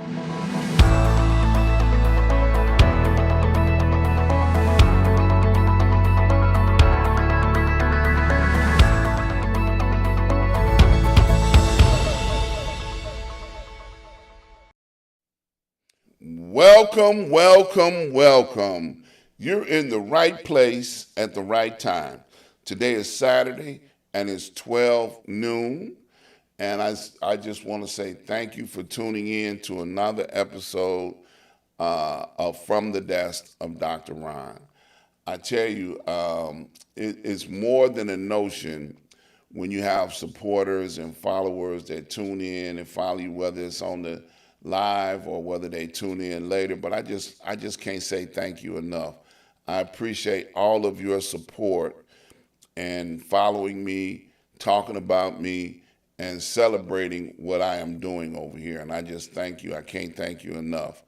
Welcome, welcome, welcome. You're in the right place at the right time. Today is Saturday and it's 12 noon. And I just want to say thank you for tuning in to another episode of From the Desk of Dr. Ron. I tell you, it's more than a notion when you have supporters and followers that tune in and follow you, whether it's on the live or whether they tune in later. But I just can't say thank you enough. I appreciate all of your support and following me, talking about me, and celebrating what I am doing over here. And I just thank you. I can't thank you enough.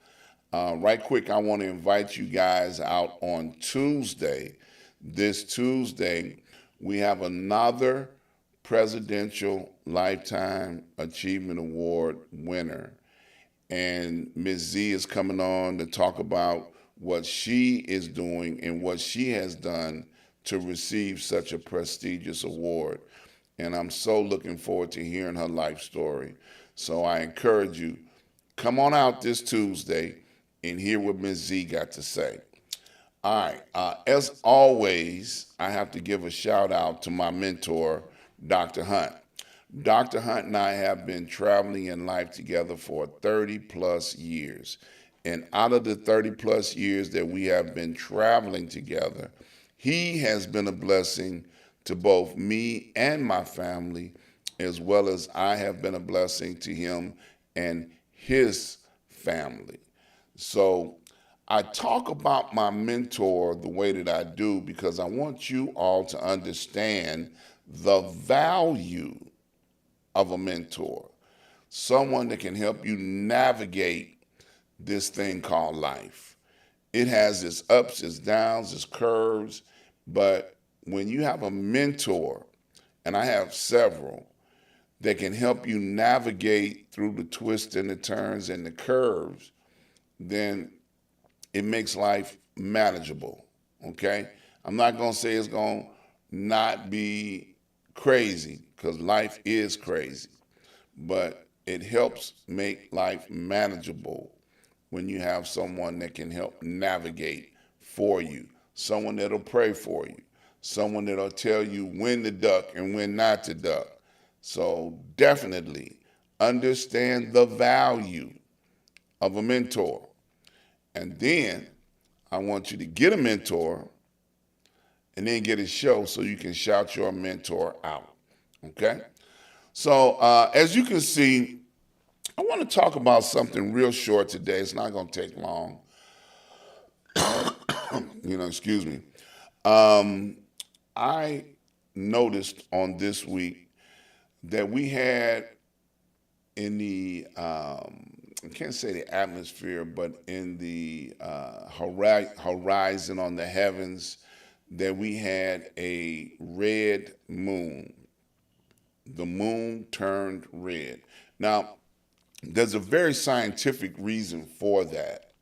Right quick, I want to invite you guys out on Tuesday. This Tuesday, we have another Presidential Lifetime Achievement Award winner. And Ms. Z is coming on to talk about what she is doing and what she has done to receive such a prestigious award. And I'm so looking forward to hearing her life story. So I encourage you, come on out this Tuesday and hear what Ms. Z got to say. All right. As always, I have to give a shout out to my mentor, Dr. Hunt. Dr. Hunt and I have been traveling in life together for 30 plus years. And out of the 30 plus years that we have been traveling together, he has been a blessing to both me and my family, as well as I have been a blessing to him and his family. So I talk about my mentor the way that I do because I want you all to understand the value of a mentor, someone that can help you navigate this thing called life. It has its ups, its downs, its curves, but when you have a mentor, and I have several, that can help you navigate through the twists and the turns and the curves, then it makes life manageable, okay? I'm not going to say it's going to not be crazy, because life is crazy, but it helps make life manageable when you have someone that can help navigate for you, someone that'll pray for you, someone that'll tell you when to duck and when not to duck. So definitely understand the value of a mentor. And then I want you to get a mentor and then get a show so you can shout your mentor out. Okay? So as you can see, I want to talk about something real short today. It's not going to take long. Excuse me. I noticed on this week that we had in the I can't say the atmosphere, but in the horizon on the heavens, that we had a red moon. The moon turned red. Now, there's a very scientific reason for that.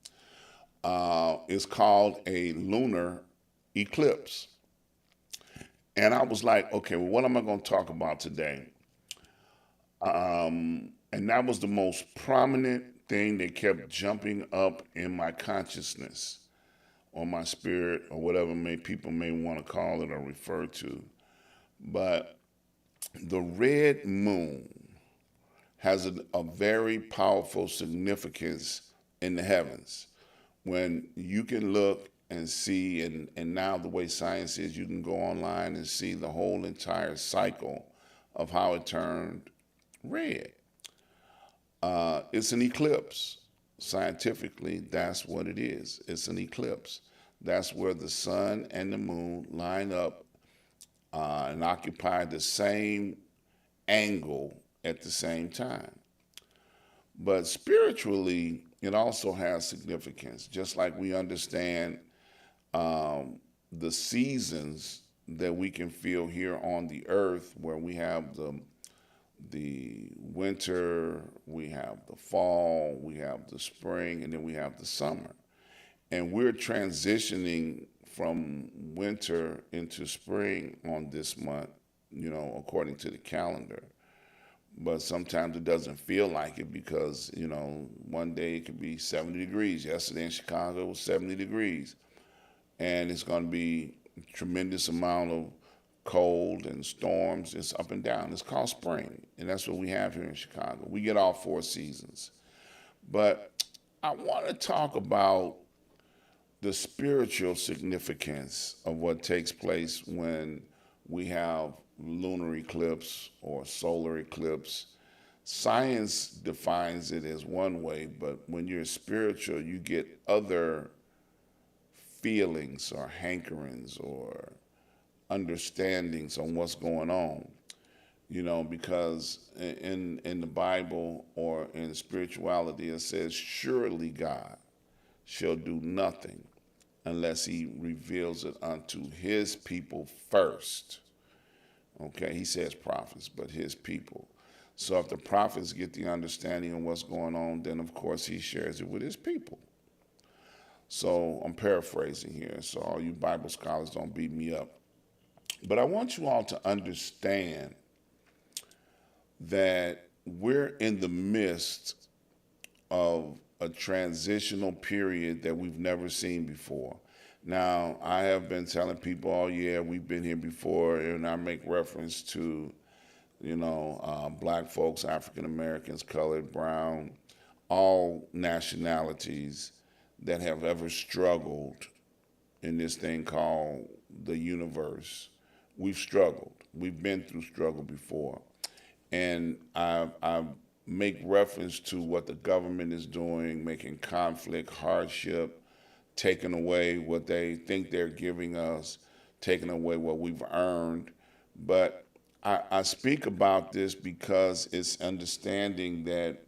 It's called a lunar eclipse. And I was like, okay, well, what am I going to talk about today? And that was the most prominent thing that kept jumping up in my consciousness or my spirit or whatever people may want to call it or refer to. But the red moon has a very powerful significance in the heavens. When you can look and see, and now the way science is, you can go online and see the whole entire cycle of how it turned red. It's an eclipse. Scientifically, that's what it is. It's an eclipse. That's where the sun and the moon line up and occupy the same angle at the same time. But spiritually, it also has significance, just like we understand the seasons that we can feel here on the earth, where we have the winter, we have the fall, we have the spring, and then we have the summer. And we're transitioning from winter into spring on this month, according to the calendar. But sometimes it doesn't feel like it because, one day it could be 70 degrees. Yesterday in Chicago it was 70 degrees. And it's going to be a tremendous amount of cold and storms. It's up and down. It's called spring. And that's what we have here in Chicago. We get all four seasons. But I want to talk about the spiritual significance of what takes place when we have lunar eclipse or solar eclipse. Science defines it as one way, but when you're spiritual, you get other feelings or hankerings or understandings on what's going on. Because in the Bible or in spirituality, it says, surely God shall do nothing unless he reveals it unto his people first. Okay, he says prophets, but his people. So if the prophets get the understanding of what's going on, then of course he shares it with his people. So I'm paraphrasing here, so all you Bible scholars don't beat me up. But I want you all to understand that we're in the midst of a transitional period that we've never seen before. Now, I have been telling people, oh yeah, we've been here before, and I make reference to, black folks, African Americans, colored, brown, all nationalities that have ever struggled in this thing called the universe. We've struggled. We've been through struggle before. And I make reference to what the government is doing, making conflict, hardship, taking away what they think they're giving us, taking away what we've earned. But I speak about this because it's understanding that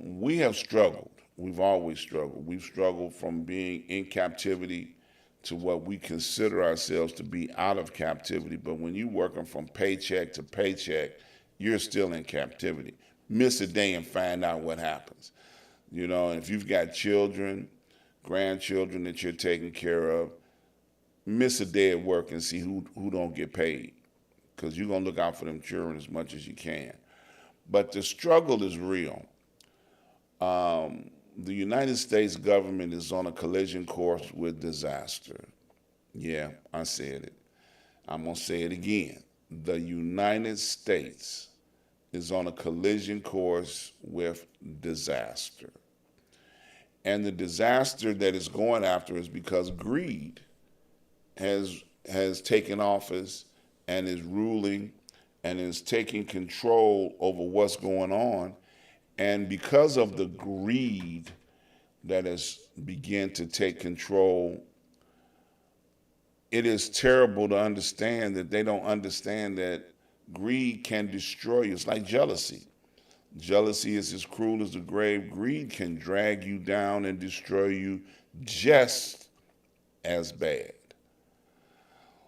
we have struggled. We've always struggled. We've struggled from being in captivity to what we consider ourselves to be out of captivity. But when you're working from paycheck to paycheck, you're still in captivity. Miss a day and find out what happens. And if you've got children, grandchildren that you're taking care of, miss a day at work and see who don't get paid, because you're going to look out for them children as much as you can. But the struggle is real. The United States government is on a collision course with disaster. Yeah, I said it. I'm going to say it again. The United States is on a collision course with disaster. And the disaster that it's going after is because greed has taken office and is ruling and is taking control over what's going on. And because of the greed that has begun to take control, it is terrible to understand that they don't understand that greed can destroy you. It's like jealousy. Jealousy is as cruel as the grave. Greed can drag you down and destroy you just as bad.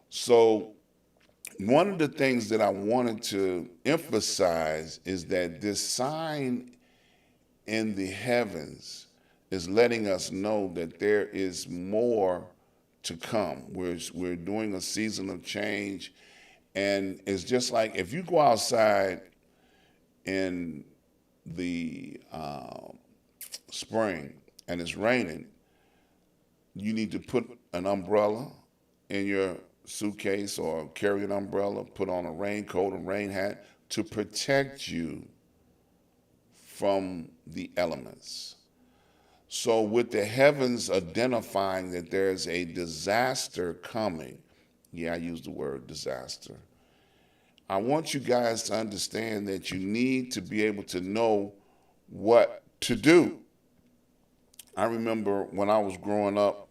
So one of the things that I wanted to emphasize is that this sign in the heavens is letting us know that there is more to come. We're doing a season of change, and it's just like if you go outside in the spring and it's raining, you need to put an umbrella in your suitcase or carry an umbrella, put on a raincoat, a rain hat to protect you from the elements. So with the heavens identifying that there's a disaster coming, yeah, I use the word disaster, I want you guys to understand that you need to be able to know what to do. I remember when I was growing up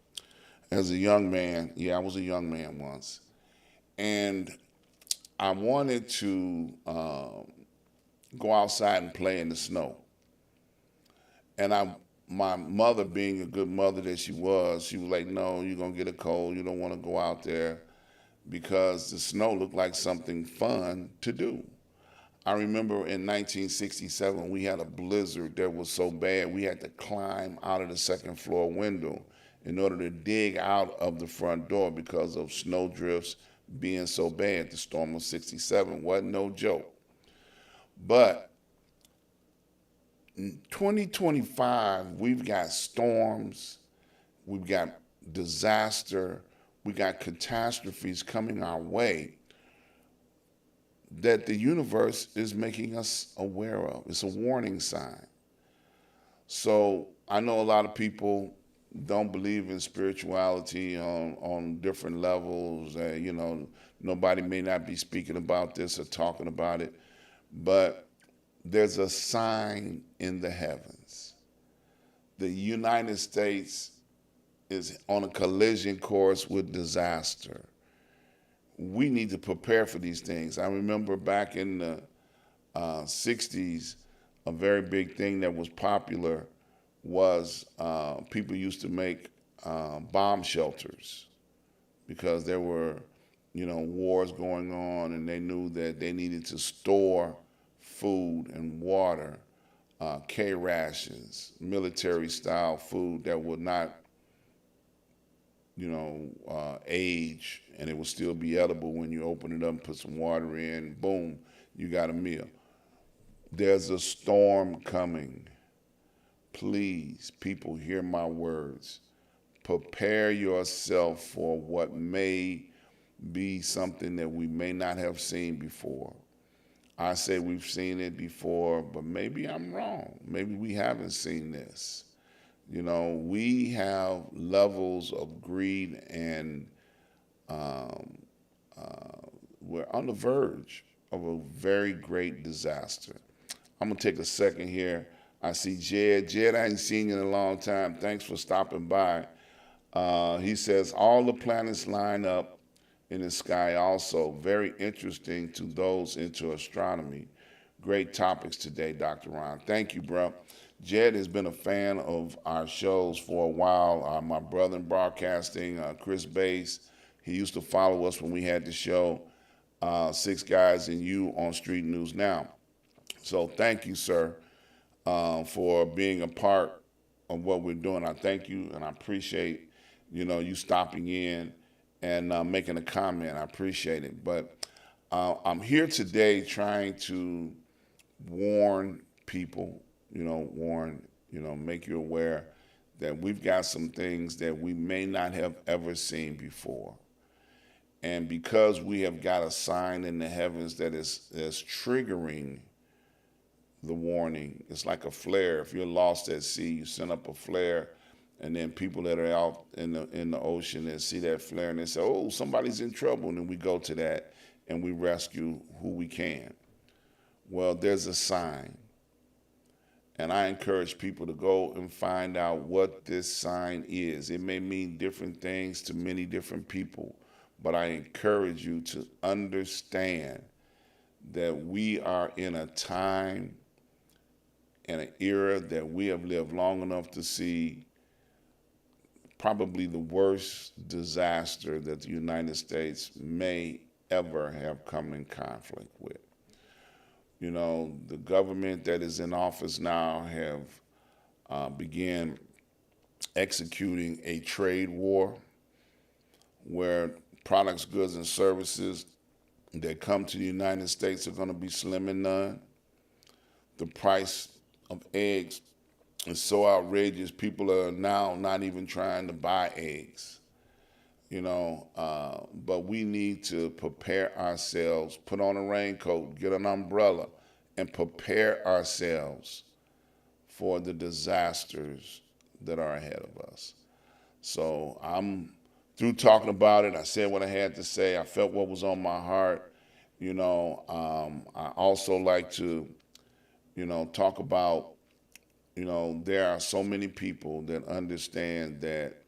as a young man, I was a young man once, and I wanted to go outside and play in the snow. And my mother, being a good mother that she was like, no, you're going to get a cold. You don't want to go out there, because the snow looked like something fun to do. I remember in 1967, we had a blizzard that was so bad we had to climb out of the second floor window in order to dig out of the front door because of snow drifts being so bad. The storm of 67 wasn't no joke. But in 2025, we've got storms, we've got disaster, we got catastrophes coming our way that the universe is making us aware of. It's a warning sign. So I know a lot of people don't believe in spirituality on different levels. Nobody may not be speaking about this or talking about it, but there's a sign in the heavens. The United States is on a collision course with disaster. We need to prepare for these things. I remember back in the 60s, a very big thing that was popular was people used to make bomb shelters because there were, wars going on, and they knew that they needed to store food and water, K rations, military-style food that would not age, and it will still be edible when you open it up and put some water in. Boom, you got a meal. There's a storm coming. Please, people, hear my words. Prepare yourself for what may be something that we may not have seen before. I say we've seen it before, but maybe I'm wrong. Maybe we haven't seen this. We have levels of greed, and we're on the verge of a very great disaster. I'm going to take a second here. I see Jed. Jed, I ain't seen you in a long time. Thanks for stopping by. He says, all the planets line up in the sky also. Very interesting to those into astronomy. Great topics today, Dr. Ron. Thank you, bro. Jed has been a fan of our shows for a while. My brother in broadcasting, Chris Bass, he used to follow us when we had the show, Six Guys and You on Street News Now. So thank you, sir, for being a part of what we're doing. I thank you, and I appreciate, you stopping in and making a comment. I appreciate it. But I'm here today trying to warn people, make you aware that we've got some things that we may not have ever seen before. And because we have got a sign in the heavens that is triggering the warning, it's like a flare. If you're lost at sea, you send up a flare, and then people that are out in the ocean and see that flare and they say, oh, somebody's in trouble, and then we go to that and we rescue who we can. Well, there's a sign. And I encourage people to go and find out what this sign is. It may mean different things to many different people, but I encourage you to understand that we are in a time and an era that we have lived long enough to see probably the worst disaster that the United States may ever have come in conflict with. The government that is in office now have began executing a trade war where products, goods, and services that come to the United States are going to be slim and none. The price of eggs is so outrageous, people are now not even trying to buy eggs. But we need to prepare ourselves, put on a raincoat, get an umbrella, and prepare ourselves for the disasters that are ahead of us. So I'm through talking about it. I said what I had to say. I felt what was on my heart. I also like to, talk about, there are so many people that understand that,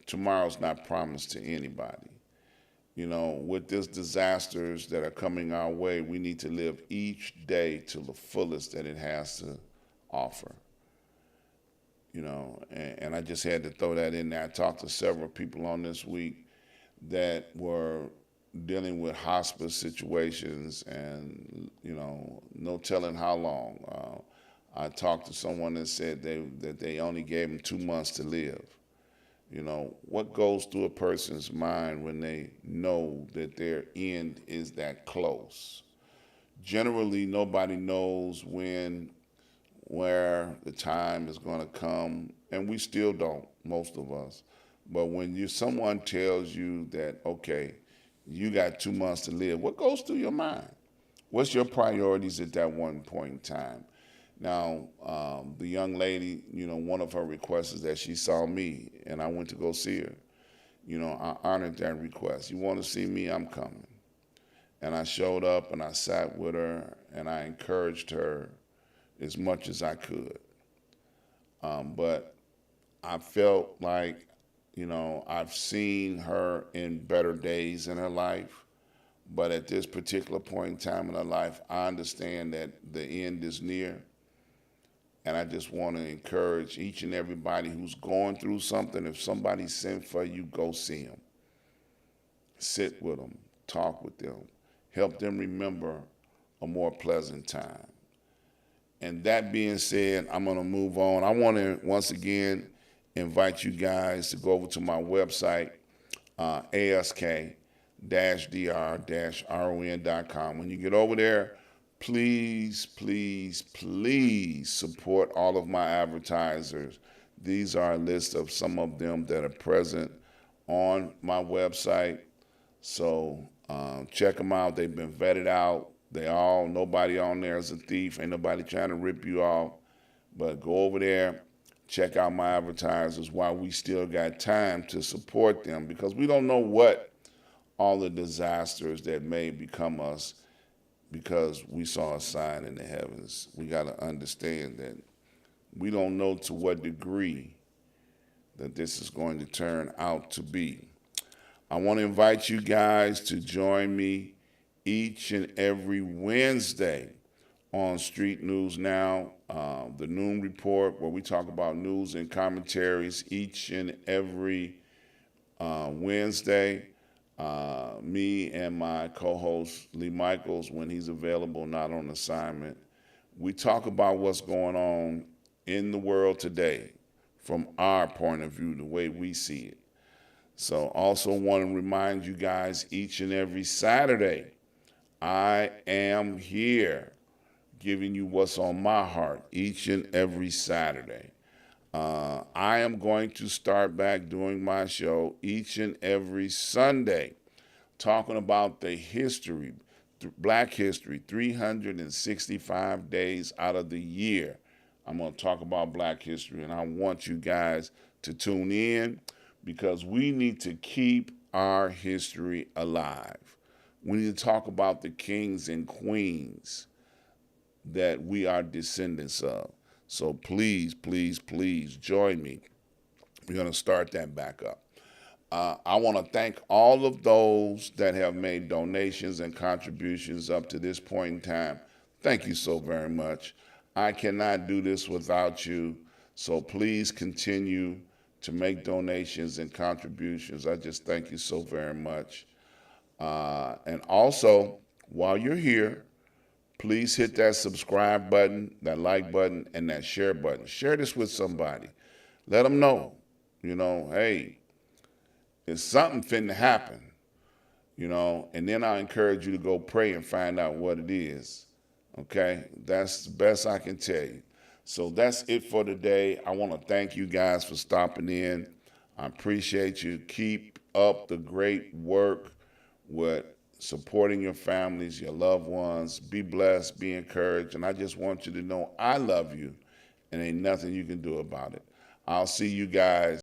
tomorrow's not promised to anybody. With these disasters that are coming our way, we need to live each day to the fullest that it has to offer. And I just had to throw that in there. I talked to several people on this week that were dealing with hospice situations, and no telling how long. I talked to someone that said that they only gave them 2 months to live. What goes through a person's mind when they know that their end is that close? Generally, nobody knows when, where the time is going to come, and we still don't, most of us. But when someone tells you that, okay, you got 2 months to live, what goes through your mind? What's your priorities at that one point in time? Now, the young lady, one of her requests is that she saw me, and I went to go see her. I honored that request. You want to see me? I'm coming. And I showed up, and I sat with her, and I encouraged her as much as I could. But I felt like, I've seen her in better days in her life. But at this particular point in time in her life, I understand that the end is near. And I just want to encourage each and everybody who's going through something. If somebody sent for you, go see them. Sit with them. Talk with them. Help them remember a more pleasant time. And that being said, I'm going to move on. I want to, once again, invite you guys to go over to my website, ask-dr-ron.com. When you get over there, please, please, please support all of my advertisers. These are a list of some of them that are present on my website. So check them out. They've been vetted out. Nobody on there is a thief. Ain't nobody trying to rip you off. But go over there, check out my advertisers while we still got time to support them, because we don't know what all the disasters that may become us because we saw a sign in the heavens. We got to understand that we don't know to what degree that this is going to turn out to be. I want to invite you guys to join me each and every Wednesday on Street News Now, the Noon Report, where we talk about news and commentaries each and every Wednesday. Me and my co-host Lee Michaels, when he's available, not on assignment, we talk about what's going on in the world today from our point of view, the way we see it. So also want to remind you guys, each and every Saturday, I am here giving you what's on my heart each and every Saturday. I am going to start back doing my show each and every Sunday, talking about the history, Black history, 365 days out of the year. I'm going to talk about Black history, and I want you guys to tune in, because we need to keep our history alive. We need to talk about the kings and queens that we are descendants of. So please, please, please join me. We're going to start that back up. I want to thank all of those that have made donations and contributions up to this point in time. Thank you so very much. I cannot do this without you. So please continue to make donations and contributions. I just thank you so very much. And also, while you're here, please hit that subscribe button, that like button, and that share button. Share this with somebody. Let them know, hey, it's something finna happen, and then I'll encourage you to go pray and find out what it is, okay? That's the best I can tell you. So that's it for today. I want to thank you guys for stopping in. I appreciate you. Keep up the great work with supporting your families, your loved ones. Be blessed, be encouraged, and I just want you to know I love you, and ain't nothing you can do about it. I'll see you guys